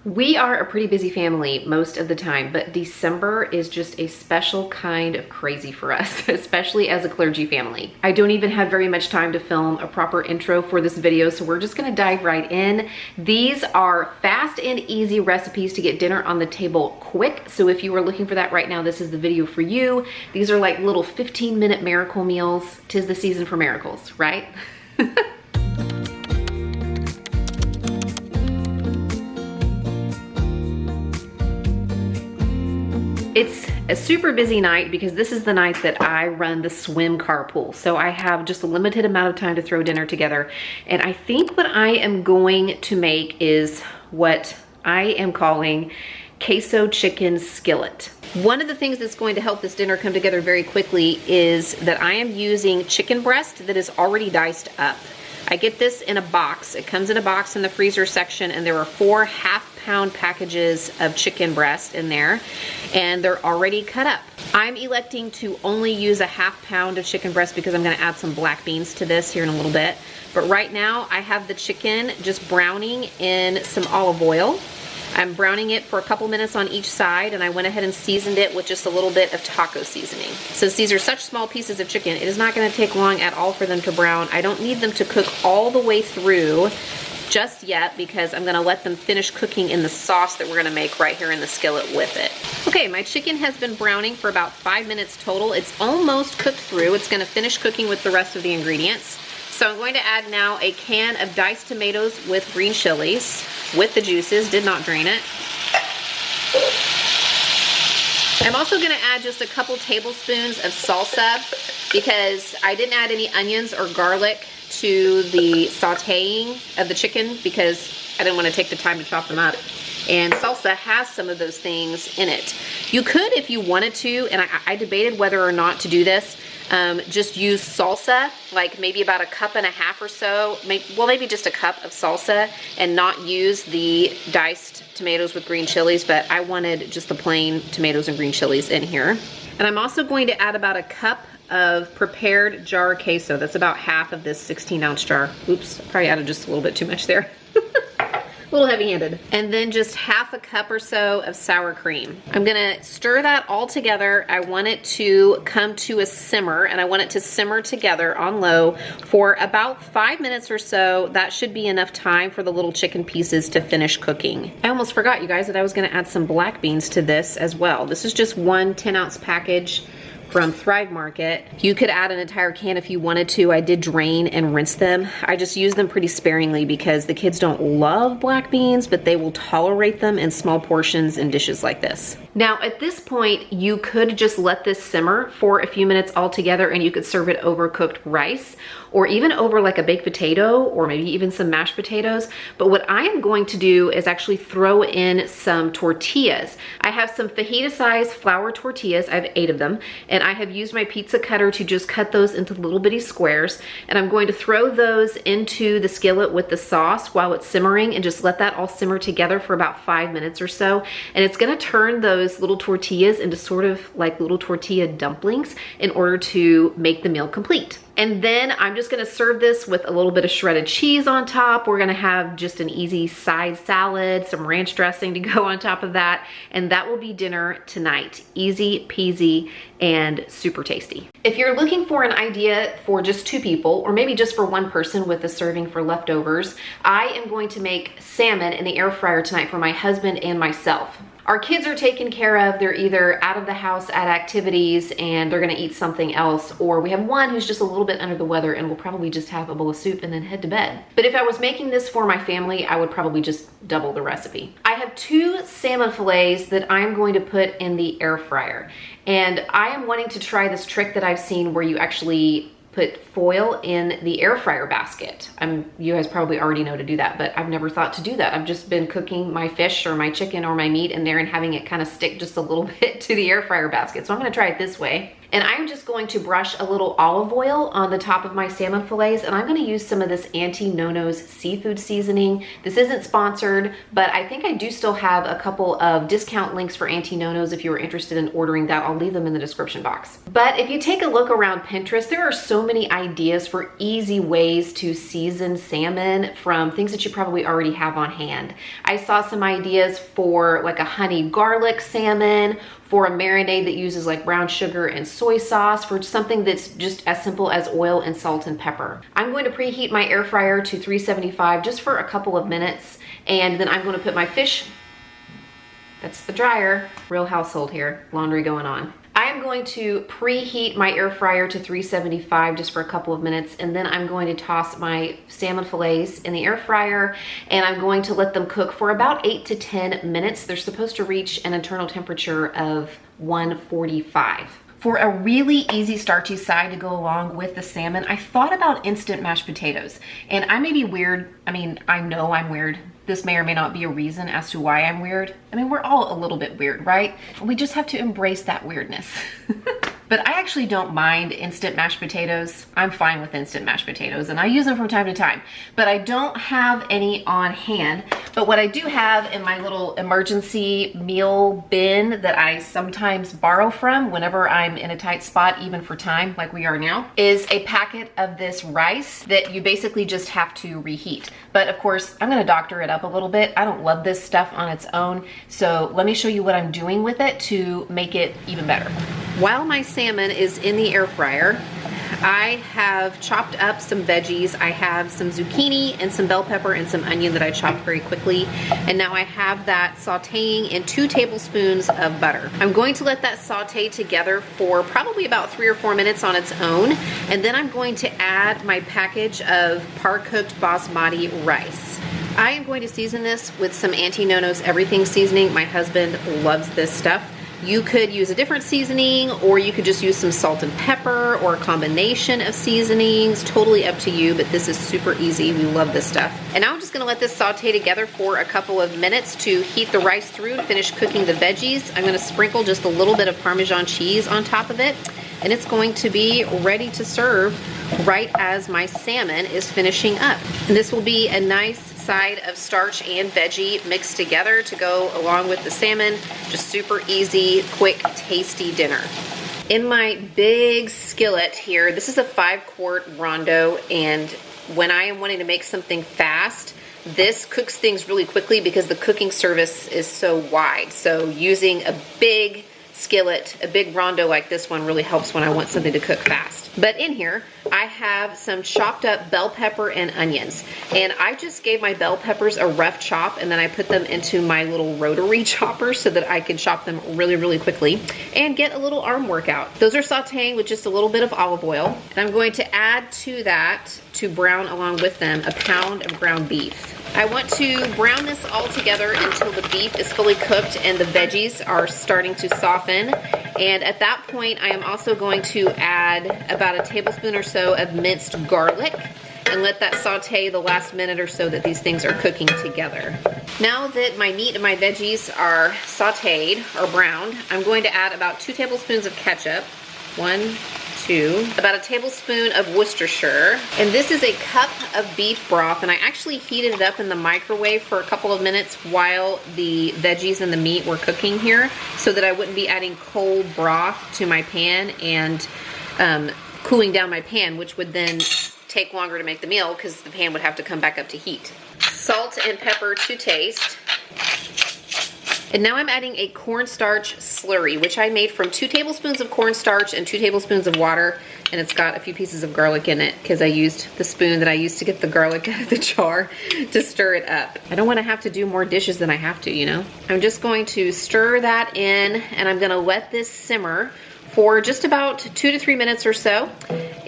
We are a pretty busy family most of the time, but December is just a special kind of crazy for us, especially as a clergy family. I don't even have very much time to film a proper intro for this video, so we're just gonna dive right in. These are fast and easy recipes to get dinner on the table quick, so if you are looking for that right now, this is the video for you. These are like little 15-minute miracle meals. 'Tis the season for miracles, right? It's a super busy night because this is the night that I run the swim carpool. So I have just a limited amount of time to throw dinner together. And I think what I am going to make is what I am calling queso chicken skillet. One of the things that's going to help this dinner come together very quickly is that I am using chicken breast that is already diced up. I get this in a box. It comes in a box in the freezer section, and there are 4 half-pound packages of chicken breast in there, and they're already cut up. I'm electing to only use a half-pound of chicken breast because I'm gonna add some black beans to this here in a little bit. But right now, I have the chicken just browning in some olive oil. I'm browning it for a couple minutes on each side, and I went ahead and seasoned it with just a little bit of taco seasoning. Since these are such small pieces of chicken, it is not gonna take long at all for them to brown. I don't need them to cook all the way through just yet because I'm gonna let them finish cooking in the sauce that we're gonna make right here in the skillet with it. Okay, my chicken has been browning for about 5 minutes total. It's almost cooked through. It's gonna finish cooking with the rest of the ingredients. So I'm going to add now a can of diced tomatoes with green chilies with the juices, did not drain it. I'm also gonna add just a couple tablespoons of salsa because I didn't add any onions or garlic to the sauteing of the chicken because I didn't want to take the time to chop them up. And salsa has some of those things in it. You could, if you wanted to, and I debated whether or not to do this, just use salsa, like maybe about 1.5 cups or so, maybe just a cup of salsa, and not use the diced tomatoes with green chilies, but I wanted just the plain tomatoes and green chilies in here. And I'm also going to add about 1 cup of prepared jar queso. That's about half of this 16-ounce jar. Oops, probably added just a little bit too much there. A little heavy-handed. And then just 1/2 cup or so of sour cream. I'm gonna stir that all together. I want it to come to a simmer, and I want it to simmer together on low for about 5 minutes or so. That should be enough time for the little chicken pieces to finish cooking. I almost forgot, you guys, that I was gonna add some black beans to this as well. This is just one 10-ounce package from Thrive Market. You could add an entire can if you wanted to. I did drain and rinse them. I just use them pretty sparingly because the kids don't love black beans, but they will tolerate them in small portions in dishes like this. Now at this point, you could just let this simmer for a few minutes altogether, and you could serve it over cooked rice or even over like a baked potato or maybe even some mashed potatoes. But what I am going to do is actually throw in some tortillas. I have some fajita-sized flour tortillas. I have 8 of them, and I have used my pizza cutter to just cut those into little bitty squares, and I'm going to throw those into the skillet with the sauce while it's simmering and just let that all simmer together for about 5 minutes or so. And it's gonna turn those little tortillas into sort of like little tortilla dumplings in order to make the meal complete. And then I'm just gonna serve this with a little bit of shredded cheese on top. We're gonna have just an easy side salad, some ranch dressing to go on top of that, and that will be dinner tonight. Easy peasy and super tasty. If you're looking for an idea for just 2 people, or maybe just for 1 person with a serving for leftovers, I am going to make salmon in the air fryer tonight for my husband and myself. Our kids are taken care of. They're either out of the house at activities and they're gonna eat something else, or we have one who's just a little bit under the weather and will probably just have a bowl of soup and then head to bed. But if I was making this for my family, I would probably just double the recipe. I have 2 salmon fillets that I'm going to put in the air fryer. And I am wanting to try this trick that I've seen where you actually put foil in the air fryer basket. You guys probably already know to do that, but I've never thought to do that. I've just been cooking my fish or my chicken or my meat in there and having it kind of stick just a little bit to the air fryer basket. So I'm gonna try it this way. And I'm just going to brush a little olive oil on the top of my salmon fillets, and I'm going to use some of this Auntie Nono's seafood seasoning. This isn't sponsored, but I think I do still have a couple of discount links for Auntie Nono's if you are interested in ordering that. I'll leave them in the description box. But if you take a look around Pinterest, there are so many ideas for easy ways to season salmon from things that you probably already have on hand. I saw some ideas for like a honey garlic salmon, for a marinade that uses like brown sugar and soy sauce, for something that's just as simple as oil and salt and pepper. I'm going to preheat my air fryer to 375 just for a couple of minutes, and then I'm going to put my fish, that's the dryer, real household here, laundry going on. I am going to preheat my air fryer to 375 just for a couple of minutes, and then I'm going to toss my salmon fillets in the air fryer, and I'm going to let them cook for about 8 to 10 minutes. They're supposed to reach an internal temperature of 145. For a really easy starchy side to go along with the salmon, I thought about instant mashed potatoes. And I may be weird. I mean, I know I'm weird. This may or may not be a reason as to why I'm weird. I mean, we're all a little bit weird, right? We just have to embrace that weirdness. But I actually don't mind instant mashed potatoes. I'm fine with instant mashed potatoes, and I use them from time to time. But I don't have any on hand. But what I do have in my little emergency meal bin that I sometimes borrow from whenever I'm in a tight spot, even for time, like we are now, is a packet of this rice that you basically just have to reheat. But of course, I'm gonna doctor it up a little bit. I don't love this stuff on its own. So let me show you what I'm doing with it to make it even better. While my salmon is in the air fryer, I have chopped up some veggies. I have some zucchini and some bell pepper and some onion that I chopped very quickly. And now I have that sauteing in 2 tablespoons of butter. I'm going to let that saute together for probably about 3 or 4 minutes on its own. And then I'm going to add my package of par-cooked basmati rice. I am going to season this with some Auntie Nono's everything seasoning. My husband loves this stuff. You could use a different seasoning, or you could just use some salt and pepper, or a combination of seasonings. Totally up to you, but this is super easy. We love this stuff. And now I'm just gonna let this saute together for a couple of minutes to heat the rice through and finish cooking the veggies. I'm gonna sprinkle just a little bit of Parmesan cheese on top of it, and it's going to be ready to serve right as my salmon is finishing up. And this will be a nice side of starch and veggie mixed together to go along with the salmon. Just super easy, quick, tasty dinner. In my big skillet here, this is a 5-quart Rondo, and when I am wanting to make something fast, this cooks things really quickly because the cooking service is so wide. So using a big skillet, a big Rondo like this one, really helps when I want something to cook fast. But in here, I have some chopped up bell pepper and onions. And I just gave my bell peppers a rough chop, and then I put them into my little rotary chopper so that I can chop them really, really quickly and get a little arm workout. Those are sauteing with just a little bit of olive oil. And I'm going to add to that, to brown along with them, a pound of ground beef. I want to brown this all together until the beef is fully cooked and the veggies are starting to soften. And at that point, I am also going to add about a tablespoon or so of minced garlic and let that saute the last minute or so that these things are cooking together. Now that my meat and my veggies are sauteed or browned, I'm going to add about 2 tablespoons of ketchup. 1, 2, about a tablespoon of Worcestershire. And this is a cup of beef broth, and I actually heated it up in the microwave for a couple of minutes while the veggies and the meat were cooking here, so that I wouldn't be adding cold broth to my pan and cooling down my pan, which would then take longer to make the meal because the pan would have to come back up to heat. Salt and pepper to taste. And now I'm adding a cornstarch slurry, which I made from 2 tablespoons of cornstarch and 2 tablespoons of water. And it's got a few pieces of garlic in it because I used the spoon that I used to get the garlic out of the jar to stir it up. I don't want to have to do more dishes than I have to, you know? I'm just going to stir that in, and I'm going to let this simmer for just about 2 to 3 minutes or so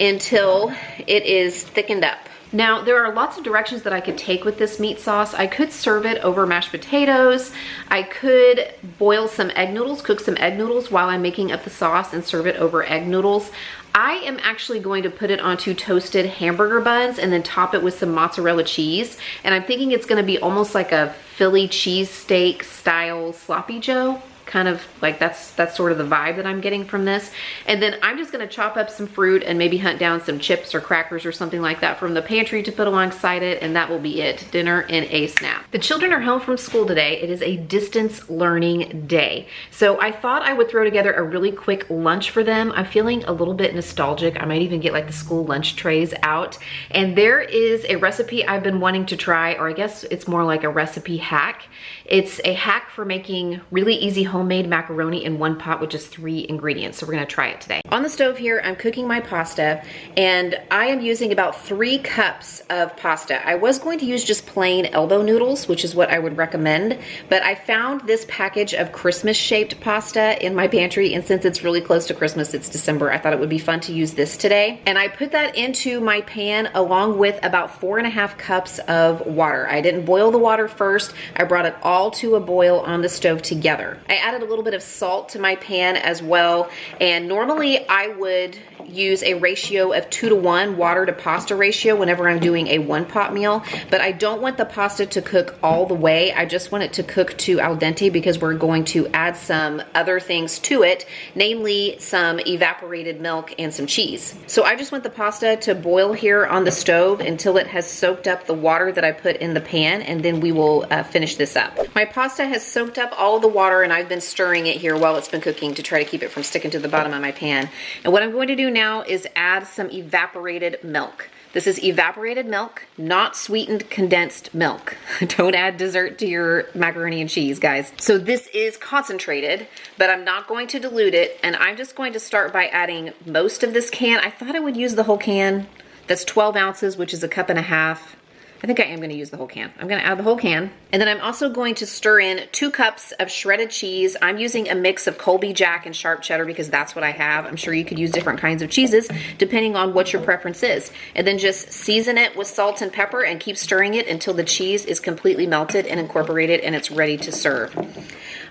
until it is thickened up. Now, there are lots of directions that I could take with this meat sauce. I could serve it over mashed potatoes. I could boil some egg noodles, cook some egg noodles while I'm making up the sauce and serve it over egg noodles. I am actually going to put it onto toasted hamburger buns and then top it with some mozzarella cheese. And I'm thinking it's gonna be almost like a Philly cheesesteak style sloppy joe. kind of like that's sort of the vibe that I'm getting from this. And then I'm just gonna chop up some fruit and maybe hunt down some chips or crackers or something like that from the pantry to put alongside it, and that will be it. Dinner in a snap. The children are home from school today. It is a distance learning day. So I thought I would throw together a really quick lunch for them. I'm feeling a little bit nostalgic. I might even get like the school lunch trays out. And there is a recipe I've been wanting to try, or I guess it's more like a recipe hack. It's a hack for making really easy homemade macaroni in one pot with just 3 ingredients. So we're gonna try it today. On the stove here, I'm cooking my pasta, and I am using about 3 cups of pasta. I was going to use just plain elbow noodles, which is what I would recommend, but I found this package of Christmas shaped pasta in my pantry, and since it's really close to Christmas, it's December, I thought it would be fun to use this today. And I put that into my pan along with about 4.5 cups of water. I didn't boil the water first. I brought it all to a boil on the stove together. I added a little bit of salt to my pan as well, and normally I would use a ratio of 2 to 1 water to pasta ratio whenever I'm doing a 1-pot meal, but I don't want the pasta to cook all the way. I just want it to cook to al dente because we're going to add some other things to it, namely some evaporated milk and some cheese. So I just want the pasta to boil here on the stove until it has soaked up the water that I put in the pan, and then we will finish this up. My pasta has soaked up all of the water, and I've been stirring it here while it's been cooking to try to keep it from sticking to the bottom of my pan. And what I'm going to do now is add some evaporated milk. This is evaporated milk, not sweetened condensed milk. Don't add dessert to your macaroni and cheese, guys. So this is concentrated, but I'm not going to dilute it, and I'm just going to start by adding most of this can. I thought I would use the whole can. That's 12 ounces, which is a 1.5 cups. I think I am gonna use the whole can. I'm gonna add the whole can. And then I'm also going to stir in 2 cups of shredded cheese. I'm using a mix of Colby Jack and sharp cheddar because that's what I have. I'm sure you could use different kinds of cheeses depending on what your preference is. And then just season it with salt and pepper and keep stirring it until the cheese is completely melted and incorporated and it's ready to serve.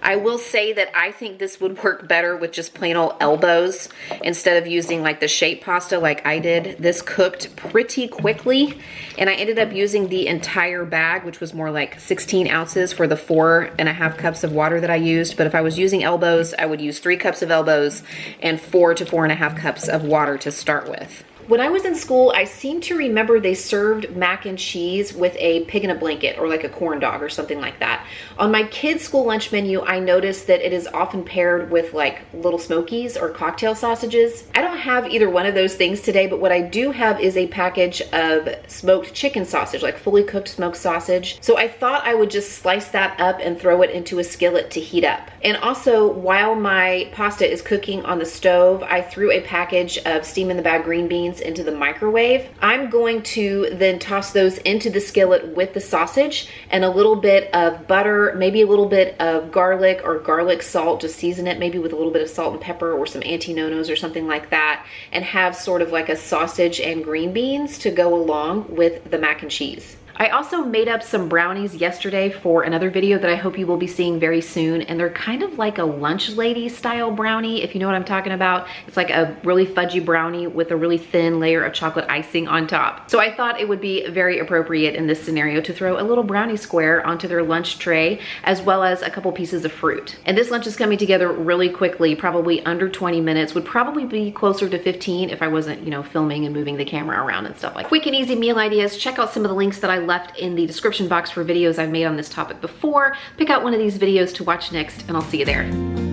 I will say that I think this would work better with just plain old elbows instead of using like the shape pasta like I did. This cooked pretty quickly, and I ended up using the entire bag, which was more like 16 ounces for the 4.5 cups of water that I used. But if I was using elbows, I would use 3 cups of elbows and 4 to 4.5 cups of water to start with. When I was in school, I seem to remember they served mac and cheese with a pig in a blanket or like a corn dog or something like that. On my kids' school lunch menu, I noticed that it is often paired with like little smokies or cocktail sausages. I don't have either one of those things today, but what I do have is a package of smoked chicken sausage, like fully cooked smoked sausage. So I thought I would just slice that up and throw it into a skillet to heat up. And also, while my pasta is cooking on the stove, I threw a package of steam in the bag green beans into the microwave. I'm going to then toss those into the skillet with the sausage and a little bit of butter, maybe a little bit of garlic or garlic salt, just season it maybe with a little bit of salt and pepper or some anti-nonos or something like that, and have sort of like a sausage and green beans to go along with the mac and cheese. I also made up some brownies yesterday for another video that I hope you will be seeing very soon, and they're kind of like a lunch lady style brownie, if you know what I'm talking about. It's like a really fudgy brownie with a really thin layer of chocolate icing on top. So I thought it would be very appropriate in this scenario to throw a little brownie square onto their lunch tray, as well as a couple pieces of fruit. And this lunch is coming together really quickly, probably under 20 minutes, would probably be closer to 15 if I wasn't, you know, filming and moving the camera around and stuff like that. Quick and easy meal ideas. Check out some of the links that I left in the description box for videos I've made on this topic before. Pick out one of these videos to watch next, and I'll see you there.